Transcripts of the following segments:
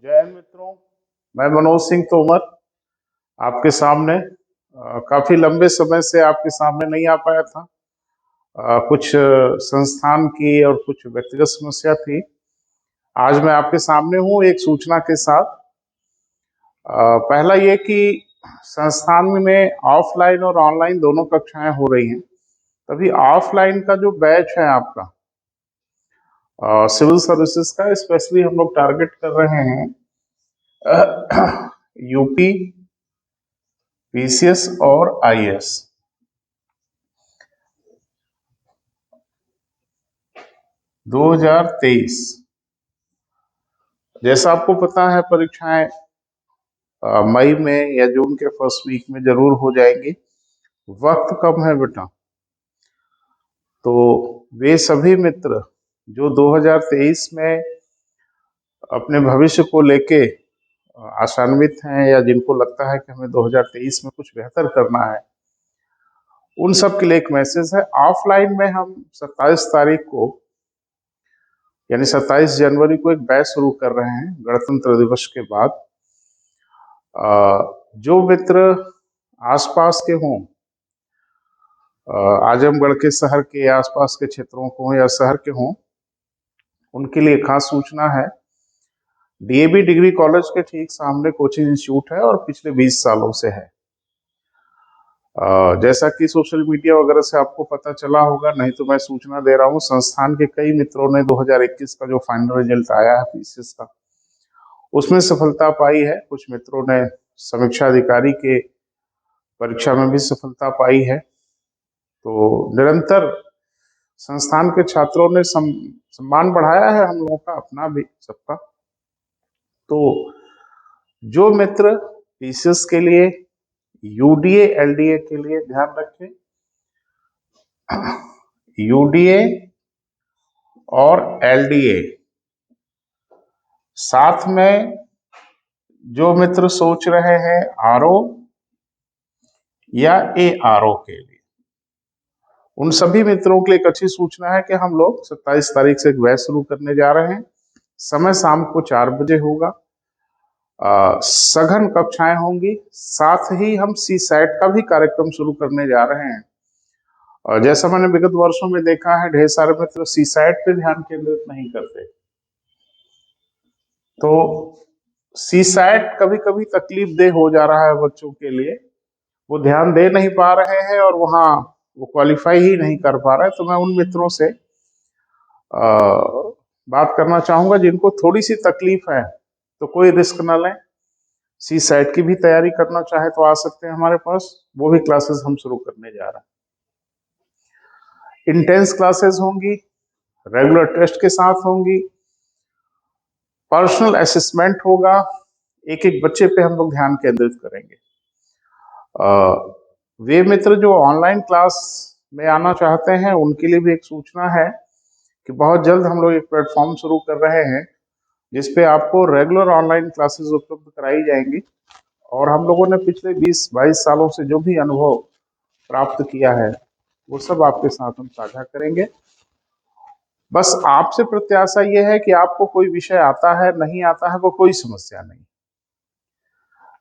जय हिंद मित्रों। मैं मनोज सिंह तोमर आपके सामने काफी लंबे समय से आपके सामने नहीं आ पाया था। कुछ संस्थान की और कुछ व्यक्तिगत समस्या थी। आज मैं आपके सामने हूँ एक सूचना के साथ। पहला ये कि संस्थान में ऑफलाइन और ऑनलाइन दोनों कक्षाएं हो रही हैं। तभी ऑफलाइन का जो बैच है आपका सिविल सर्विसेज का, स्पेशली हम लोग टारगेट कर रहे हैं यूपी, पीसीएस और आईएएस। 2023 जैसा आपको पता है परीक्षाएं मई में या जून के फर्स्ट वीक में जरूर हो जाएंगी। वक्त कम है बेटा। तो वे सभी मित्र जो 2023 में अपने भविष्य को लेके आशान्वित हैं या जिनको लगता है कि हमें 2023 में कुछ बेहतर करना है, उन सब के लिए एक मैसेज है। ऑफलाइन में हम 27 तारीख को यानी 27 जनवरी को एक बैच शुरू कर रहे हैं गणतंत्र दिवस के बाद। जो मित्र आसपास के हों, आजमगढ़ के शहर के आसपास के क्षेत्रों को या शहर के हों, उनके लिए खास सूचना है। डीएवी डिग्री कॉलेज के ठीक सामने कोचिंग इंस्टीट्यूट है और पिछले 20 सालों से है। जैसा कि सोशल मीडिया वगैरह से आपको पता चला होगा, नहीं तो मैं सूचना दे रहा हूँ। संस्थान के कई मित्रों ने 2021 का जो फाइनल रिजल्ट आया है पीसीएस का, उसमें सफलता पाई है। कुछ मित्रों ने समीक्षा अधिकारी के परीक्षा में भी सफलता पाई है। तो निरंतर संस्थान के छात्रों ने सम्मान बढ़ाया है हम लोगों का, अपना भी, सबका। तो जो मित्र पीसीएस के लिए, यूडीए एलडीए के लिए ध्यान रखें, यूडीए और एलडीए, साथ में जो मित्र सोच रहे हैं आरओ या एआरओ के लिए, उन सभी मित्रों के लिए एक अच्छी सूचना है कि हम लोग 27 तारीख से एक बैच शुरू करने जा रहे हैं। समय शाम को 4 बजे होगा। सघन कक्षाएं होंगी। साथ ही हम सीसैट का भी कार्यक्रम शुरू करने जा रहे हैं। और जैसा मैंने विगत वर्षों में देखा है, ढेर सारे मित्र सीसैट पे ध्यान केंद्रित नहीं करते। तो सीसैट कभी कभी तकलीफ देह हो जा रहा है बच्चों के लिए, वो ध्यान दे नहीं पा रहे हैं और वहाँ वो क्वालिफाई ही नहीं कर पा रहे। तो मैं उन मित्रों से बात करना चाहूंगा जिनको थोड़ी सी तकलीफ है, तो कोई रिस्क न लें। सीसैट की भी तैयारी करना चाहे तो आ सकते हैं हमारे पास, वो भी क्लासेस हम शुरू करने जा रहे हैं। इंटेंस क्लासेस होंगी, रेगुलर टेस्ट के साथ होंगी, पर्सनल असेसमेंट होगा, एक एक बच्चे पे हम लोग ध्यान केंद्रित करेंगे। वे मित्र जो ऑनलाइन क्लास में आना चाहते हैं, उनके लिए भी एक सूचना है कि बहुत जल्द हम लोग एक प्लेटफॉर्म शुरू कर रहे हैं जिसपे आपको रेगुलर ऑनलाइन क्लासेस उपलब्ध कराई जाएंगी। और हम लोगों ने पिछले 20-22 सालों से जो भी अनुभव प्राप्त किया है, वो सब आपके साथ हम साझा करेंगे। बस आपसे प्रत्याशा ये है कि आपको कोई विषय आता है, नहीं आता है, वो कोई समस्या नहीं।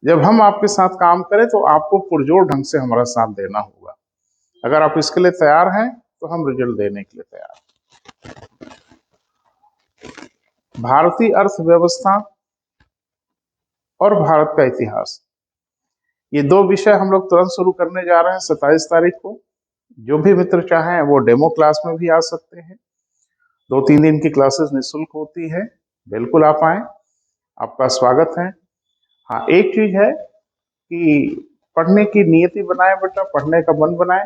जब हम आपके साथ काम करें तो आपको पुरजोर ढंग से हमारा साथ देना होगा। अगर आप इसके लिए तैयार हैं तो हम रिजल्ट देने के लिए तैयार हैं। भारतीय अर्थव्यवस्था और भारत का इतिहास, ये दो विषय हम लोग तुरंत शुरू करने जा रहे हैं 27 तारीख को। जो भी मित्र चाहें वो डेमो क्लास में भी आ सकते हैं। 2-3 दिन की क्लासेस निःशुल्क होती है, बिल्कुल आप आए, आपका स्वागत है। हाँ, एक चीज है कि पढ़ने की नियति बनाए बेटा, पढ़ने का मन बनाए,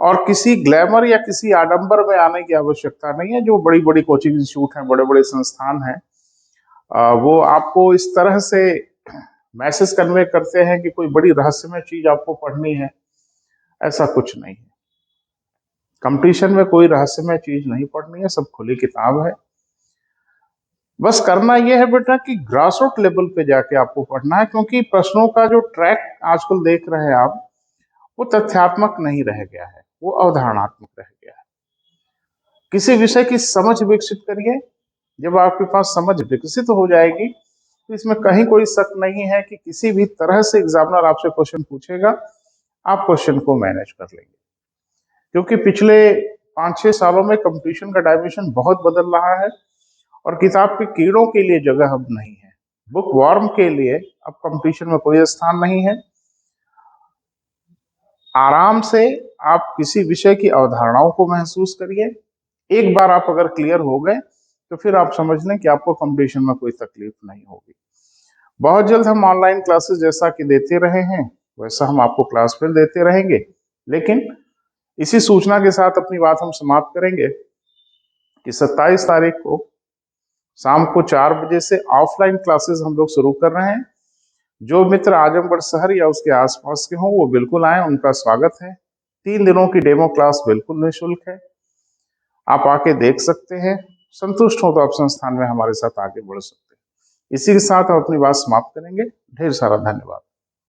और किसी ग्लैमर या किसी आडंबर में आने की आवश्यकता नहीं है। जो बड़ी बड़ी कोचिंग इंस्टीट्यूट हैं, बड़े बड़े संस्थान हैं, वो आपको इस तरह से मैसेज कन्वे करते हैं कि कोई बड़ी रहस्यमय चीज आपको पढ़नी है। ऐसा कुछ नहीं है। कंपटीशन में कोई रहस्यमय चीज नहीं पढ़नी है, सब खुली किताब है। बस करना यह है बेटा कि ग्रासरूट लेवल पे जाके आपको पढ़ना है, क्योंकि प्रश्नों का जो ट्रैक आजकल देख रहे हैं आप, वो तथ्यात्मक नहीं रह गया है, वो अवधारणात्मक रह गया है। किसी विषय की समझ विकसित करिए, जब आपके पास समझ विकसित हो जाएगी तो इसमें कहीं कोई शक नहीं है कि किसी भी तरह से एग्जामिनर आपसे क्वेश्चन पूछेगा, आप क्वेश्चन को मैनेज कर लेंगे। क्योंकि पिछले 5-6 सालों में कंपटीशन का डायमेंशन बहुत बदल रहा है और किताब के कीड़ों के लिए जगह अब नहीं है। बुक वॉर्म के लिए अब कंपटीशन में कोई स्थान नहीं है। आराम से आप किसी विषय की अवधारणाओं को महसूस करिए। एक बार आप अगर क्लियर हो गए तो फिर आप समझ लें कि आपको कंपटीशन में कोई तकलीफ नहीं होगी। बहुत जल्द हम ऑनलाइन क्लासेस जैसा कि देते रहे हैं वैसा हम आपको क्लास फिर देते रहेंगे, लेकिन इसी सूचना के साथ अपनी बात हम समाप्त करेंगे कि 27 तारीख को शाम को 4 बजे से ऑफलाइन क्लासेस हम लोग शुरू कर रहे हैं। जो मित्र आजमगढ़ शहर या उसके आसपास के हों वो बिल्कुल आए, उनका स्वागत है। 3 दिनों की डेमो क्लास बिल्कुल निःशुल्क है, आप आके देख सकते हैं। संतुष्ट हो तो आप संस्थान में हमारे साथ आगे बढ़ सकते हैं। इसी के साथ हम अपनी बात समाप्त करेंगे। ढेर सारा धन्यवाद।